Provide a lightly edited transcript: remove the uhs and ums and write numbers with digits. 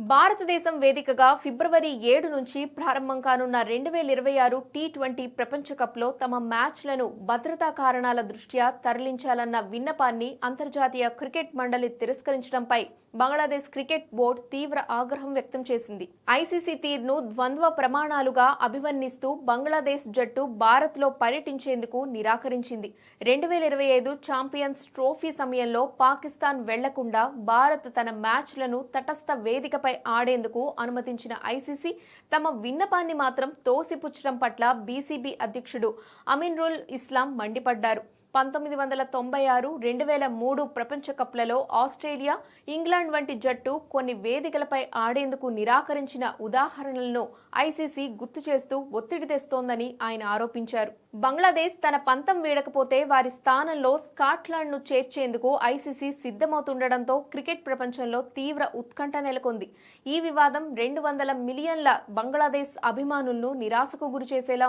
భారతదేశం వేదికగా ఫిబ్రవరి 7 నుంచి ప్రారంభం కానున్న 2026 టీ20 ప్రపంచ కప్లో తమ మ్యాచ్లను భద్రతా కారణాల దృష్ట్యా తరలించాలన్న విన్నపాన్ని అంతర్జాతీయ క్రికెట్ మండలి తిరస్కరించడంపై బంగ్లాదేశ్ క్రికెట్ బోర్డు తీవ్ర ఆగ్రహం వ్యక్తం చేసింది. ఐసీసీ తీర్ను ద్వంద్వ ప్రమాణాలుగా అభివర్ణిస్తూ బంగ్లాదేశ్ జట్టు భారత్లో పర్యటించేందుకు నిరాకరించింది. 2025 ఛాంపియన్స్ ట్రోఫీ సమయంలో పాకిస్తాన్ వెళ్లకుండా భారత్ తన మ్యాచ్లను తటస్థ వేదికపై ఆడేందుకు అనుమతించిన ఐసీసీ తమ విన్నపాన్ని మాత్రం తోసిపుచ్చడం పట్ల బీసీబీ అధ్యక్షుడు అమీనుల్ ఇస్లాం మండిపడ్డారు. 1996, 2003 ప్రపంచ కప్లలో ఆస్ట్రేలియా, ఇంగ్లాండ్ వంటి జట్టు కొన్ని వేదికలపై ఆడేందుకు నిరాకరించిన ఉదాహరణలను ఐసీసీ గుర్తు చేస్తూ ఒత్తిడి తెస్తోందని ఆయన ఆరోపించారు. బంగ్లాదేశ్ తన పంతం వీడకపోతే వారి స్థానంలో స్కాట్లాండ్ను చేర్చేందుకు ఐసీసీ సిద్ధమవుతుండటంతో క్రికెట్ ప్రపంచంలో తీవ్ర ఉత్కంఠ నెలకొంది. ఈ వివాదం 200 మిలియన్ల బంగ్లాదేశ్ అభిమానులను నిరాశకు గురిచేసేలా